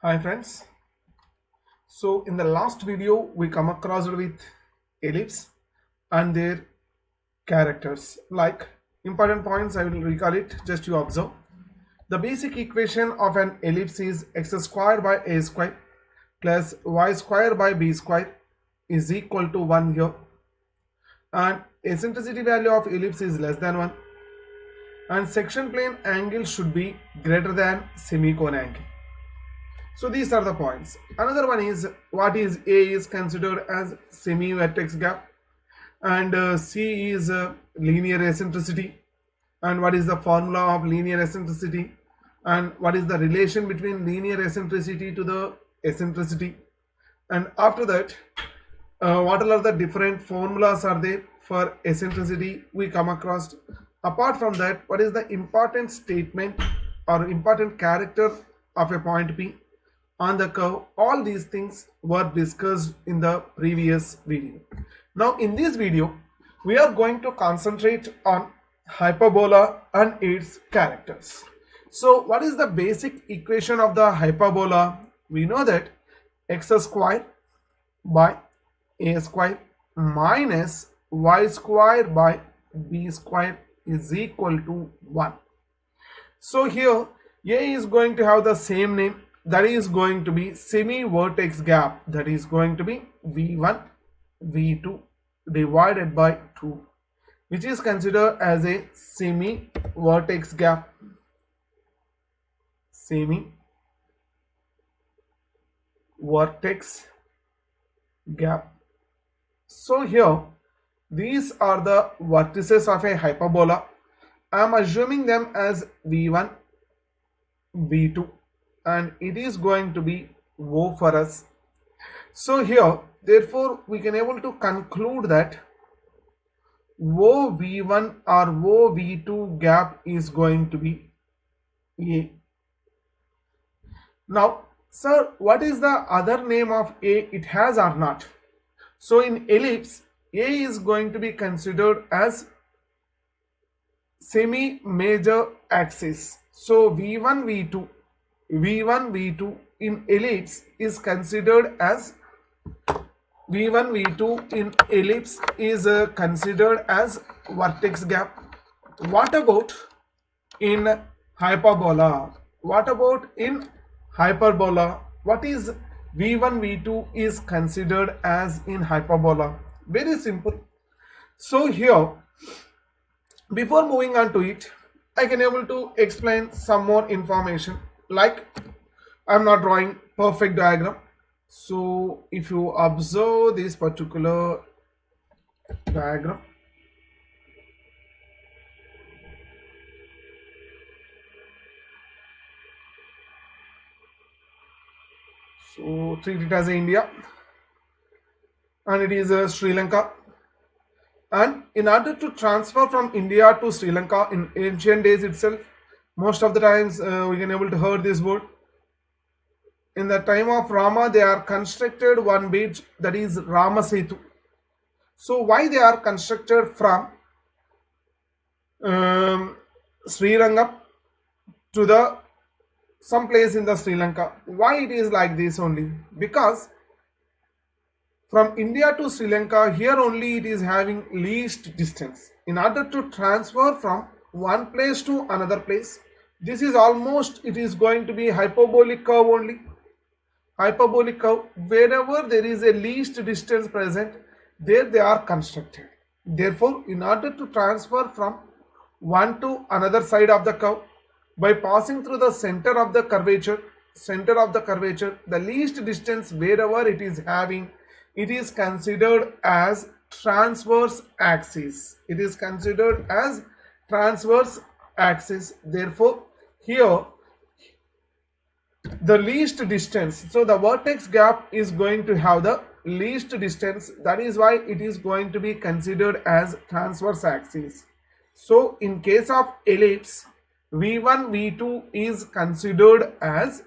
Hi friends. So in the last video we come across with ellipse and their characters. Like important points I will recall it, just you observe. The basic equation of an ellipse is x squared by a square plus y squared by b square is equal to 1 here, and eccentricity value of ellipse is less than 1, and section plane angle should be greater than semicone angle. So these are the points. Another one is what is A is considered as semi-vertex gap, and C is linear eccentricity, and what is the formula of linear eccentricity, and what is the relation between linear eccentricity to the eccentricity, and after that what are the different formulas are there for eccentricity we come across. Apart from that, what is the important statement or important character of a point P on the curve. All these things were discussed in the previous video. Now in this video we are going to concentrate on hyperbola and its characters. So what is the basic equation of the hyperbola? We know that x square by a square minus y square by b square is equal to 1. So here A is going to have the same name, that is going to be semi-vertex gap, that is going to be V1 V2 divided by 2, which is considered as a semi-vertex gap. Semi-vertex gap. So here these are the vertices of a hyperbola. I am assuming them as V1 V2 and it is going to be O for us. So here therefore we can able to conclude that OV1 or OV2 gap is going to be A. Now sir, what is the other name of A it has or not? So in ellipse A is going to be considered as semi-major axis. So V1 V2 in ellipse is considered as V1 V2 in ellipse is considered as vertex gap. What about in hyperbola? What about in hyperbola? What is V1 V2 is considered as in hyperbola? Very simple. So here, before moving on to it, I can able to explain some more information. Like I am not drawing perfect diagram. So if you observe this particular diagram, so treat it as India and it is Sri Lanka. And in order to transfer from India to Sri Lanka in ancient days itself, most of the times we can able to heard this word. In the time of Rama, they are constructed one bridge, that is Rama Setu. So why they are constructed from Sri Rangam to the some place in the Sri Lanka? Why it is like this only? Because from India to Sri Lanka, here only it is having least distance. In order to transfer from one place to another place, this is almost, it is going to be hyperbolic curve only. Hyperbolic curve, wherever there is a least distance present, there they are constructed. Therefore, in order to transfer from one to another side of the curve, by passing through the center of the curvature, the least distance wherever it is having, it is considered as transverse axis. It is considered as transverse axis. Therefore, here the least distance, so the vertex gap is going to have the least distance, that is why it is going to be considered as transverse axis. So in case of ellipse, V1 V2 is considered as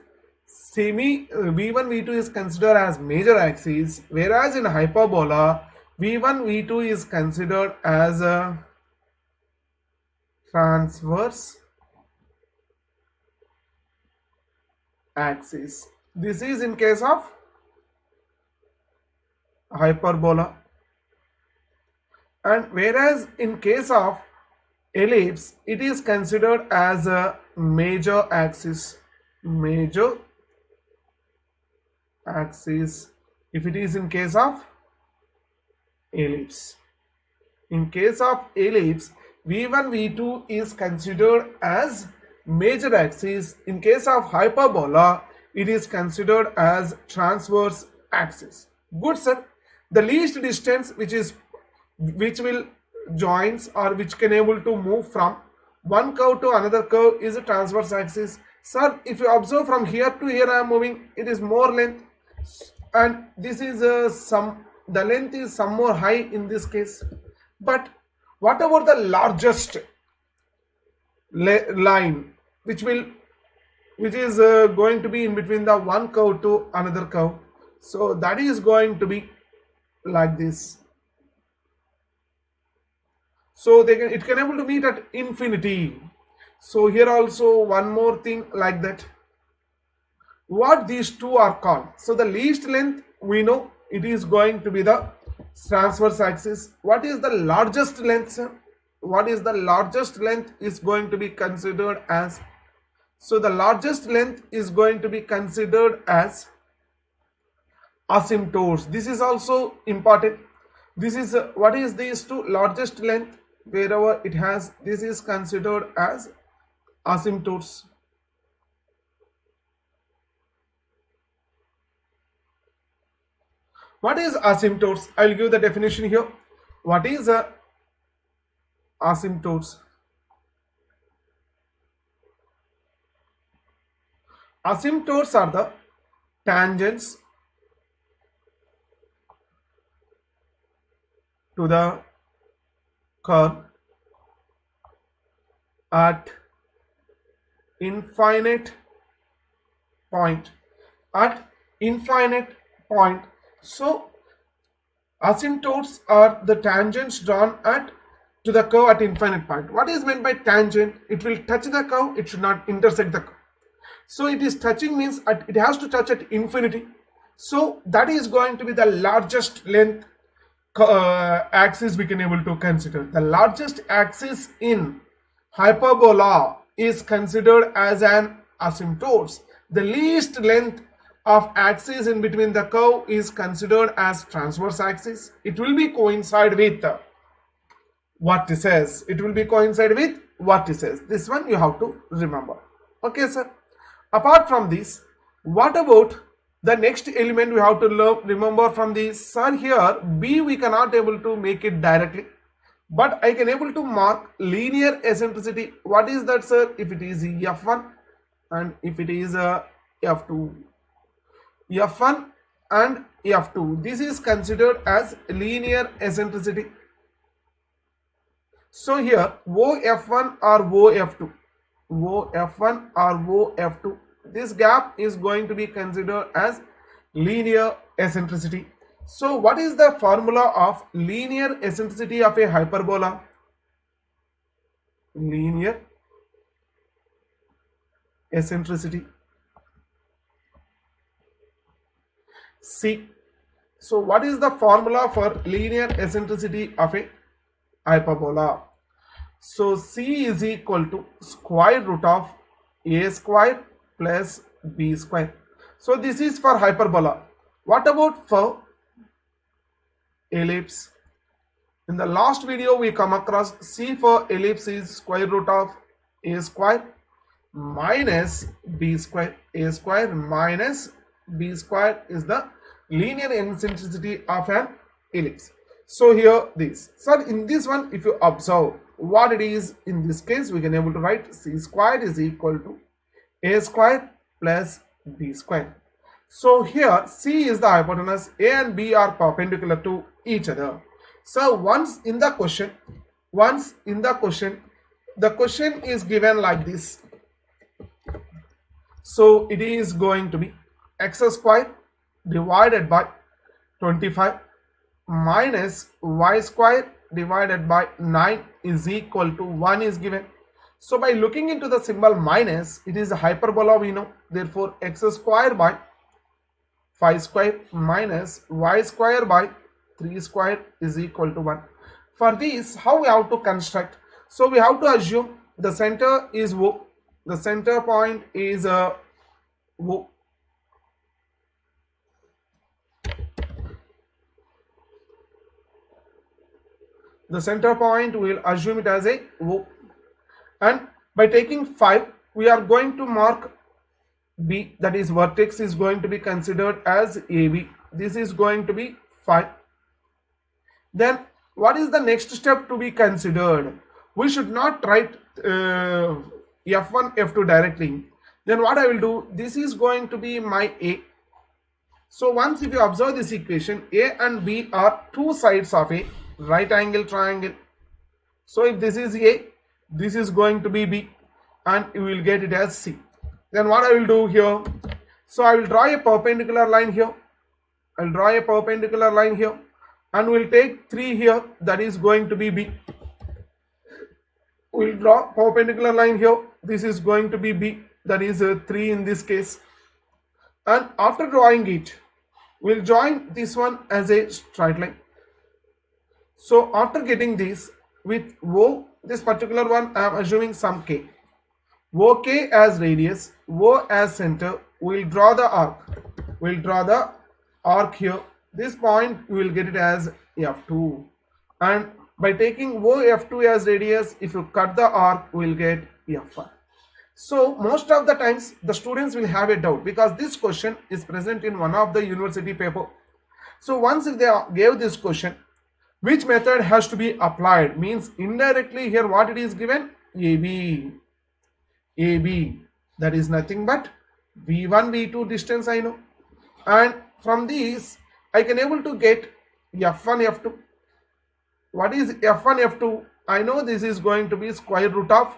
V1 V2 is considered as major axis, whereas in hyperbola V1 V2 is considered as a transverse axis. This is in case of hyperbola, and whereas in case of ellipse it is considered as a major axis. Major axis if it is in case of ellipse. In case of ellipse, v1 v2 is considered as major axis. In case of hyperbola, it is considered as transverse axis. Good sir. The least distance which will joins or which can able to move from one curve to another curve is a transverse axis. Sir, if you observe from here to here I am moving, it is more length, and this is the length is some more high in this case. But what about the largest line which is going to be in between the one curve to another curve? So that is going to be like this. So it can able to meet at infinity. So here also one more thing like that. What these two are called? So the least length we know it is going to be the transverse axis. What is the largest length, sir? What is the largest length is going to be considered as? So the largest length is going to be considered as asymptotes. This is also important. This is what is these two largest length? Wherever it has, this is considered as asymptotes. What is asymptotes? I will give the definition here. What is asymptotes? Asymptotes are the tangents to the curve at infinite point. At infinite point. So asymptotes are the tangents drawn to the curve at infinite point. What is meant by tangent? It will touch the curve, it should not intersect the curve. So it is touching means it has to touch at infinity. So that is going to be the largest length axis we can able to consider. The largest axis in hyperbola is considered as an asymptotes. The least length of axis in between the curve is considered as transverse axis. It will be coincide with vertices. It will be coincide with vertices. This one you have to remember. Okay, sir. Apart from this, what about the next element we have to remember from this? Sir, here B we cannot able to make it directly, but I can able to mark linear eccentricity. What is that, sir? If it is F1 and if it is F2. F1 and F2. This is considered as linear eccentricity. So here OF1 or OF2. OF1 or OF2. This gap is going to be considered as linear eccentricity. So what is the formula of linear eccentricity of a hyperbola? Linear eccentricity C. So what is the formula for linear eccentricity of a hyperbola? So C is equal to square root of A square plus B square. So this is for hyperbola. What about for ellipse? In the last video we come across C for ellipse is square root of A square minus B square. A square minus B square is the linear eccentricity of an ellipse. So here this. So in this one, if you observe what it is, in this case we can able to write C square is equal to A square plus B square. So here C is the hypotenuse, A and B are perpendicular to each other. So once in the question the question is given like this. So it is going to be x square divided by 25 minus y square divided by 9 is equal to 1 is given. So by looking into the symbol minus, it is a hyperbola we know. Therefore x square by 5 square minus y square by 3 square is equal to 1. For this, how we have to construct? So we have to assume the center is O. The center point is O. The center point, we will assume it as a O. And by taking 5, we are going to mark B, that is vertex is going to be considered as AB. This is going to be 5. Then what is the next step to be considered? We should not write F1, F2 directly. Then what I will do, this is going to be my A. So once if you observe this equation, A and B are two sides of a right angle triangle. So if this is A, this is going to be B, and you will get it as C. Then what I will do here, so I will draw a perpendicular line here. I will draw a perpendicular line here, and we'll take 3 here, that is going to be B. We'll draw perpendicular line here, this is going to be B, that is 3 in this case. And after drawing it, we'll join this one as a straight line. So after getting this, with O, this particular one I am assuming some K. OK as radius, O as center, we'll draw the arc. We'll draw the arc here. This point we will get it as F2. And by taking O F2 as radius, if you cut the arc, we will get F1. So most of the times the students will have a doubt, because this question is present in one of the university paper. So once if they gave this question, which method has to be applied, means indirectly here what it is given, AB. AB, that is nothing but V1 V2 distance I know, and from these I can able to get F1 F2. What is F1 F2? I know this is going to be square root of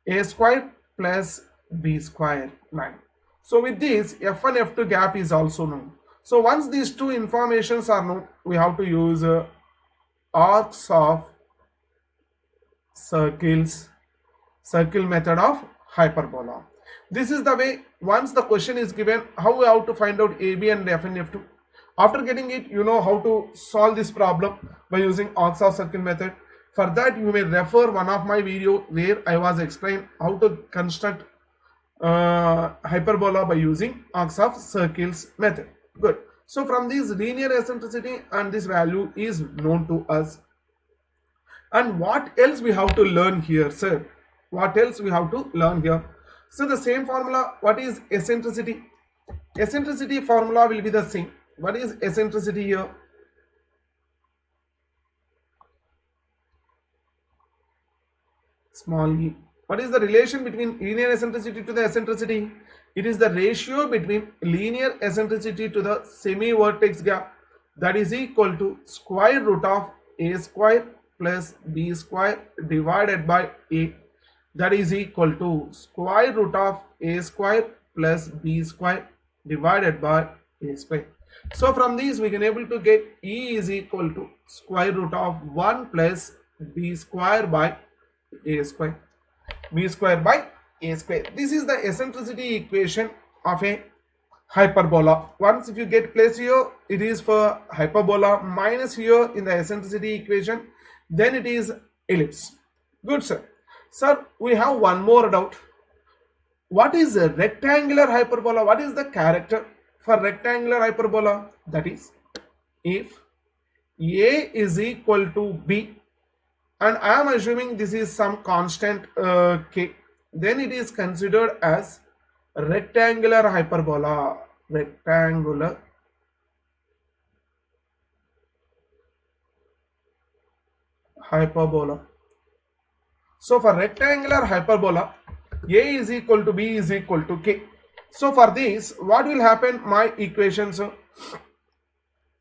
A square plus B square 9. So with this F1 F2 gap is also known. So once these two informations are known, we have to use arcs of circle method of hyperbola. This is the way, once the question is given, how we have to find out AB and F1 F2. After getting it, you know how to solve this problem by using arcs of circle method. For that, you may refer one of my video where I was explained how to construct hyperbola by using arcs of circles method. Good. So from this linear eccentricity and this value is known to us. And what else we have to learn here, sir? What else we have to learn here? So the same formula, what is eccentricity? Eccentricity formula will be the same. What is eccentricity here? Small e. What is the relation between linear eccentricity to the eccentricity? It is the ratio between linear eccentricity to the semi-vertex gap, that is equal to square root of A square plus B square divided by A, that is equal to square root of A square plus B square divided by A square. So from these we can able to get E is equal to square root of 1 plus B square by A square. B square by A square. This is the eccentricity equation of a hyperbola. Once if you get place here, it is for hyperbola, minus here in the eccentricity equation, then it is ellipse. Good, sir. Sir, we have one more doubt. What is a rectangular hyperbola? What is the character for rectangular hyperbola? That is, if A is equal to B, and I am assuming this is some constant K, then it is considered as rectangular hyperbola. Rectangular hyperbola. So for rectangular hyperbola, A is equal to B is equal to K. So for this, what will happen? My equations,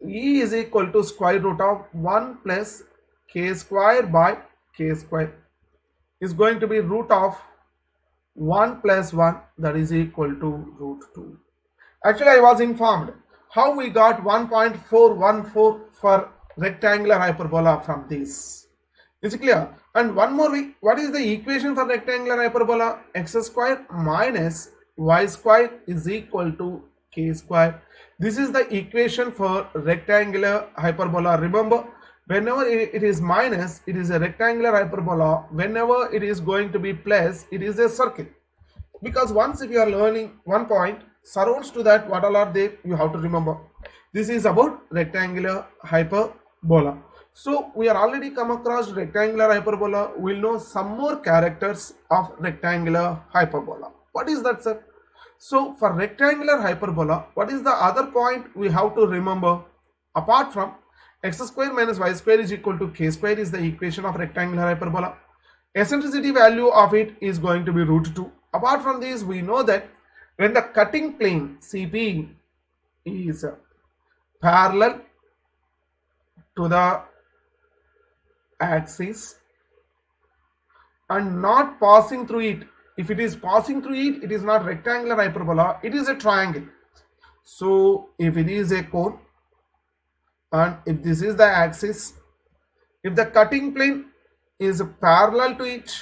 E is equal to square root of 1 plus K square by K square is going to be root of 1 plus 1, that is equal to root 2. Actually, I was informed how we got 1.414 for rectangular hyperbola from this. Is it clear? And one more way, what is the equation for rectangular hyperbola? X square minus y square is equal to k square. This is the equation for rectangular hyperbola. Remember, whenever it is minus, it is a rectangular hyperbola. Whenever it is going to be plus, it is a circle. Because once if you are learning one point, surrounds to that, what all are they, you have to remember. This is about rectangular hyperbola. So we are already come across rectangular hyperbola. We'll know some more characters of rectangular hyperbola. What is that, sir? So for rectangular hyperbola, what is the other point we have to remember? Apart from x square minus y square is equal to k square is the equation of rectangular hyperbola. Eccentricity value of it is going to be root 2. Apart from this, we know that when the cutting plane CP is parallel to the axis and not passing through it, if it is passing through it, it is not rectangular hyperbola, it is a triangle. So if it is a cone and if this is the axis, if the cutting plane is parallel to it,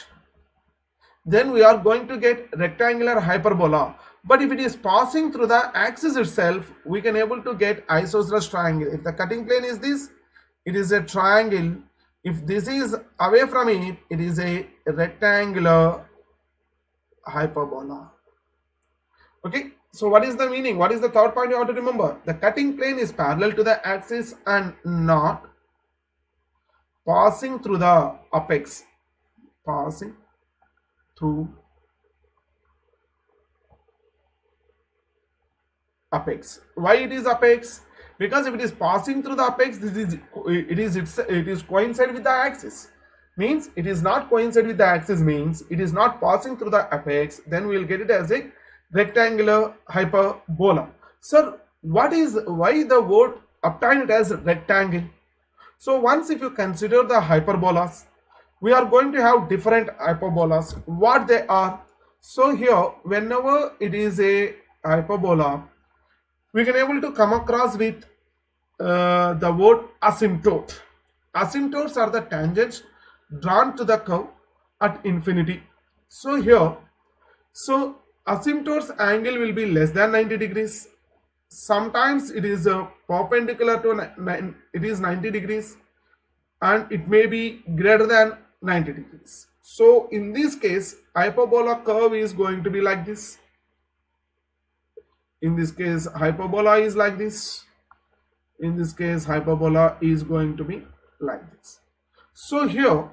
then we are going to get rectangular hyperbola. But if it is passing through the axis itself, we can able to get isosceles triangle. If the cutting plane is this, it is a triangle. If this is away from it, it is a rectangular hyperbola. Okay, so what is the meaning? What is the third point you have to remember? The cutting plane is parallel to the axis and not passing through the apex. Passing through apex. Why it is apex? Because if it is passing through the apex, it is coincide with the axis. Means it is not coincide with the axis, means it is not passing through the apex. Then we will get it as a rectangular hyperbola. Sir, why the word obtain it as rectangle? So once if you consider the hyperbolas, we are going to have different hyperbolas. What they are? So here, whenever it is a hyperbola, we can able to come across with the word asymptote. Asymptotes are the tangents drawn to the curve at infinity. So here, so asymptote's angle will be less than 90 degrees. Sometimes it is perpendicular to it is 90 degrees and it may be greater than 90 degrees. So in this case, hyperbola curve is going to be like this. In this case, hyperbola is like this. In this case, hyperbola is going to be like this. So here,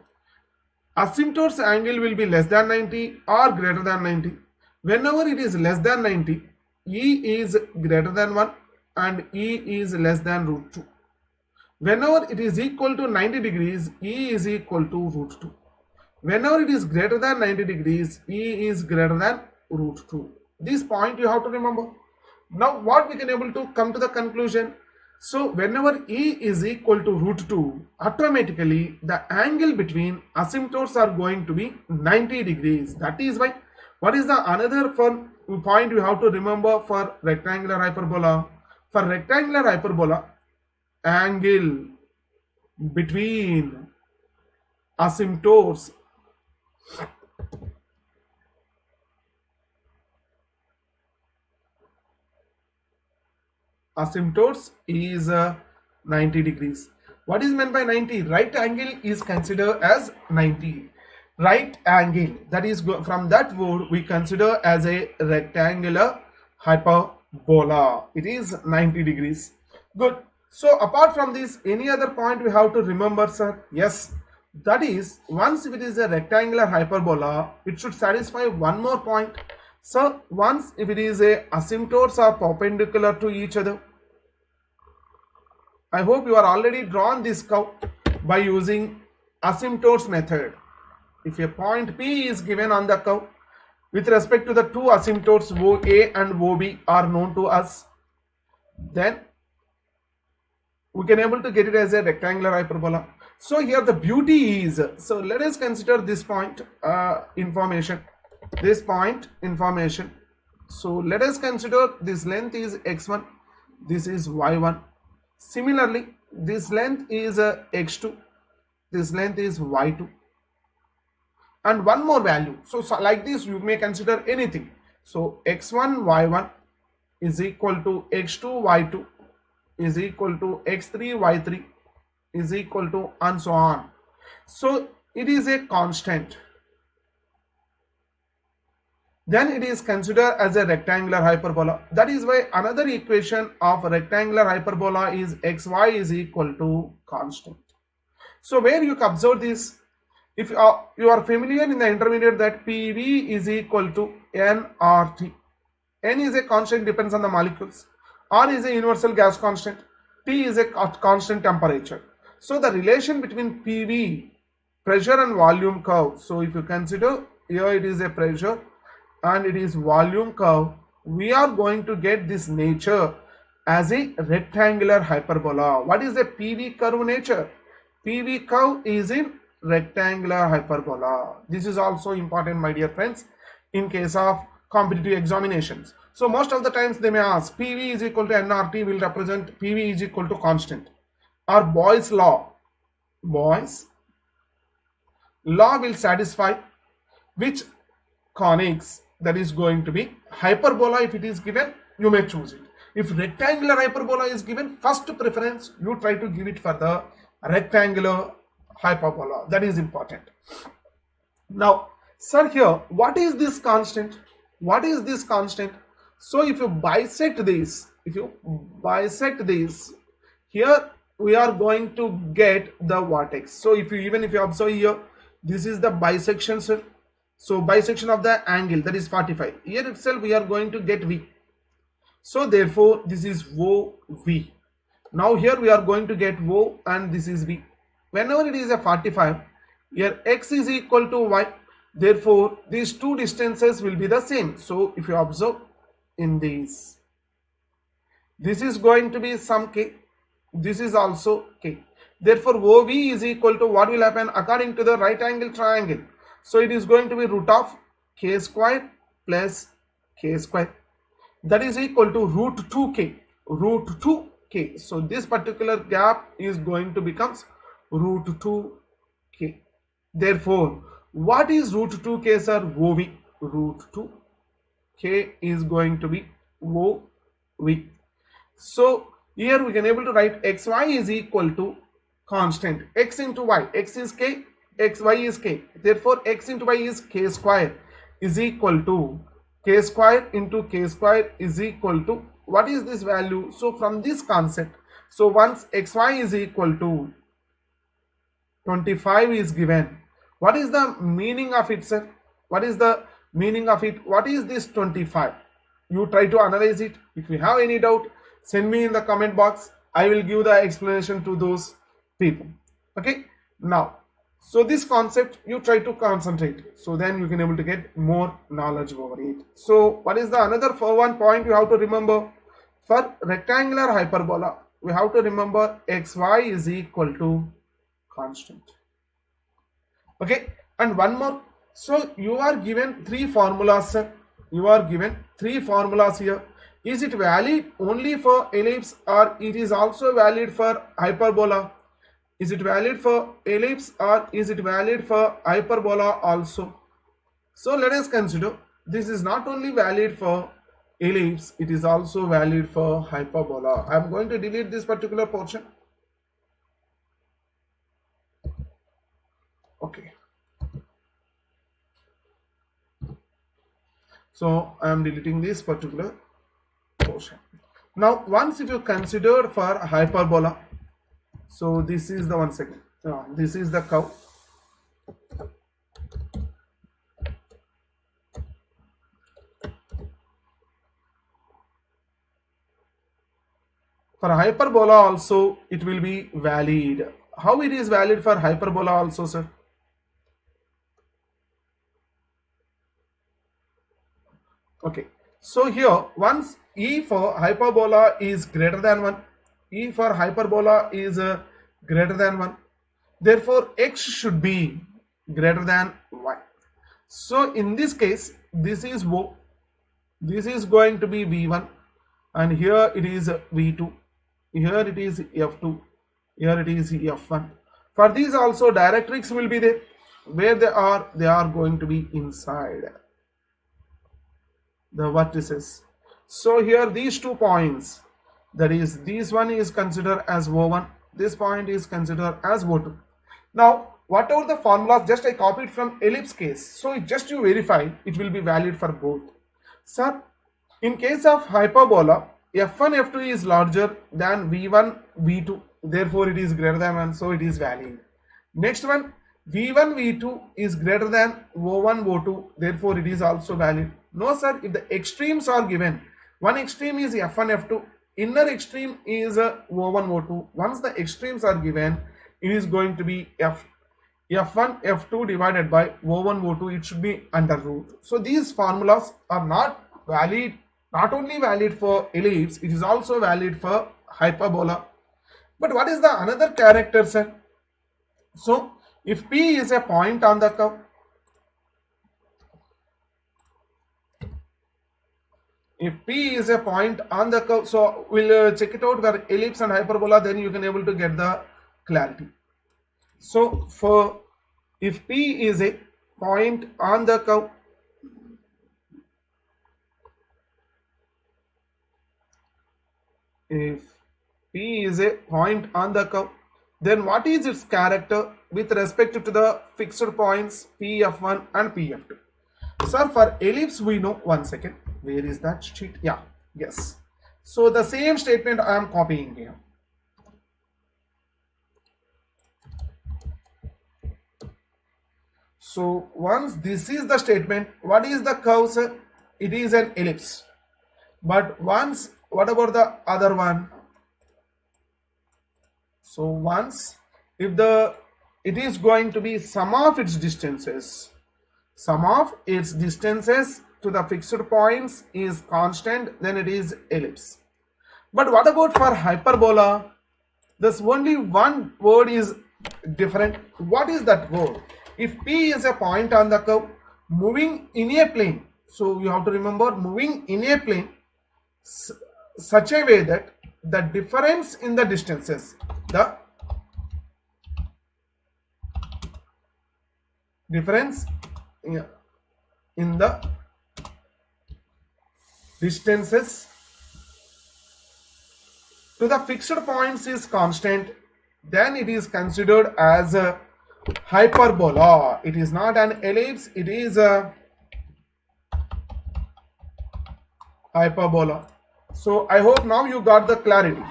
asymptote's angle will be less than 90 or greater than 90. Whenever it is less than 90, E is greater than 1 and E is less than root 2. Whenever it is equal to 90 degrees, E is equal to root 2. Whenever it is greater than 90 degrees, E is greater than root 2. This point you have to remember. Now what we can able to come to the conclusion? So whenever E is equal to root 2, automatically the angle between asymptotes are going to be 90 degrees. That is why, what is the another fun point you have to remember for rectangular hyperbola? For rectangular hyperbola, angle between asymptotes is 90 degrees. What is meant by 90? Right angle is considered as 90. Right angle, that is from that word we consider as a rectangular hyperbola. It is 90 degrees. Good. So apart from this, any other point we have to remember, sir? Yes. That is, once if it is a rectangular hyperbola, it should satisfy one more point. So once if it is a asymptotes are perpendicular to each other, I hope you are already drawn this curve by using asymptotes method. If a point P is given on the curve with respect to the two asymptotes OA and OB are known to us, then we can able to get it as a rectangular hyperbola. So here the beauty is, so let us consider this point information. This point information. So let us consider this length is x1, this is y1. Similarly, this length is x2, this length is y2, and one more value. So like this you may consider anything. So x1, y1, is equal to x2 y2 is equal to x3 y3 is equal to and so on. So it is a constant, then it is considered as a rectangular hyperbola. That is why another equation of rectangular hyperbola is xy is equal to constant. So where you can observe this, if you are familiar in the intermediate that PV is equal to nRT. N is a constant, depends on the molecules. R is a universal gas constant. T is a constant temperature. So the relation between PV, pressure and volume curve. So if you consider here it is a pressure and it is volume curve, we are going to get this nature as a rectangular hyperbola. What is the PV curve nature? PV curve is in rectangular hyperbola. This is also important, my dear friends, in case of competitive examinations. So most of the times they may ask PV is equal to nRT will represent PV is equal to constant, or Boyle's law. Boyle's law will satisfy which conics, that is going to be hyperbola. If it is given, you may choose it. If rectangular hyperbola is given, first preference you try to give it for the rectangular hyperbola. That is important. Now sir, here what is this constant? What is this constant? So if you bisect this, here we are going to get the vertex. So if you observe here, this is the bisection, sir. So bisection of the angle, that is 45. Here itself we are going to get V. So therefore this is OV. Now here we are going to get O and this is V. Whenever it is a 45, here x is equal to y. Therefore these two distances will be the same. So if you observe in this is going to be some k, this is also k. Therefore OV is equal to what will happen according to the right angle triangle. So it is going to be root of k square plus k square, that is equal to root 2k. So this particular gap is going to becomes root 2k. Therefore what is root 2k, sir? OV. Root 2k is going to be OV. So here we can able to write xy is equal to constant, x into y, x is k, xy is k. Therefore x into y is k square is equal to k square into k square is equal to what is this value? So from this concept, so once xy is equal to 25 is given, what is the meaning of it, sir? What is the meaning of it? What is this 25? You try to analyze it. If you have any doubt, send me in the comment box. I will give the explanation to those people. Okay. Now, so this concept you try to concentrate. So then you can able to get more knowledge over it. So what is the another for one point you have to remember? For rectangular hyperbola, we have to remember xy is equal to constant. Okay, and one more. So you are given three formulas, sir. You are given three formulas here. Is it valid only for ellipse or it is also valid for hyperbola? Is it valid for ellipse or is it valid for hyperbola also? So let us consider this is not only valid for ellipse, it is also valid for hyperbola. I am going to delete this particular portion. Okay. So I am deleting this particular portion. Now once if you consider for hyperbola, so this is the one second. This is the curve. For hyperbola also it will be valid. How it is valid for hyperbola also, sir? Okay, so here once E for hyperbola is greater than 1, E for hyperbola is greater than 1, therefore x should be greater than y. So in this case, this is O, this is going to be V1 and here it is V2, here it is F2, here it is F1. For these also directrix will be there. Where they are going to be inside the vertices. So here these 2 points, that is this one is considered as O1, this point is considered as O2. Now whatever the formulas, just I copied from ellipse case, so just you verify it will be valid for both. Sir, in case of hyperbola, f1 f2 is larger than v1 v2, therefore it is greater than 1, so it is valid. Next one, v1 v2 is greater than o1 o2, therefore it is also valid. No sir, if the extremes are given, one extreme is f1 f2, inner extreme is o1 o2. Once the extremes are given, it is going to be f1 f2 divided by o1 o2, it should be under root. So these formulas are not valid, not only valid for ellipse, it is also valid for hyperbola. But what is the another character, sir? So if P is a point on the curve, if P is a point on the curve, so we'll check it out where ellipse and hyperbola, then you can able to get the clarity. So for if P is a point on the curve, if P is a point on the curve, then what is its character with respect to the fixed points Pf1 and Pf2? Sir, for ellipse we know, one second, where is that sheet? Yeah, yes. So the same statement I am copying here. So once this is the statement, what is the curve, sir? It is an ellipse. But once, what about the other one? So once, if it is going to be sum of its distances, sum of its distances to the fixed points is constant, then it is ellipse. But what about for hyperbola? There's only one word is different. What is that word? If P is a point on the curve moving in a plane, so you have to remember moving in a plane such a way that the difference in the distances, the difference in the distances to the fixed points is constant, then it is considered as a hyperbola. It is not an ellipse, it is a hyperbola. So I hope now you got the clarity.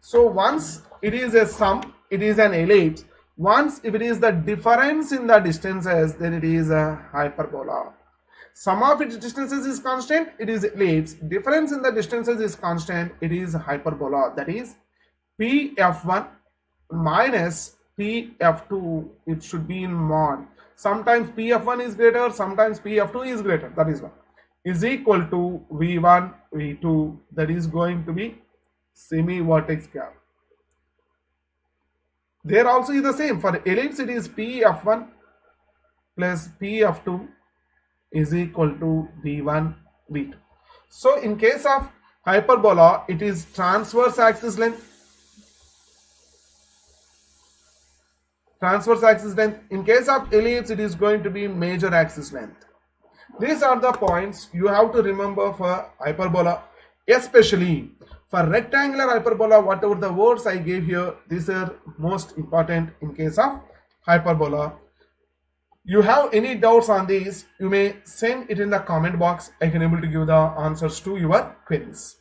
So once it is a sum, it is an ellipse. Once if it is the difference in the distances, then it is a hyperbola. Sum of its distances is constant, it is ellipse. Difference in the distances is constant, it is hyperbola. That is Pf1 minus Pf2, it should be in mod. Sometimes Pf1 is greater, sometimes Pf2 is greater, that is one, is equal to V1, V2, that is going to be semi-vertex gap. There also is the same. For ellipse, it is Pf1 plus Pf2 is equal to V1, V2. So in case of hyperbola, it is transverse axis length. Transverse axis length. In case of ellipse, it is going to be major axis length. These are the points you have to remember for hyperbola, especially for rectangular hyperbola. Whatever the words I gave here, these are most important in case of hyperbola. You have any doubts on these, you may send it in the comment box. I can able to give the answers to your queries.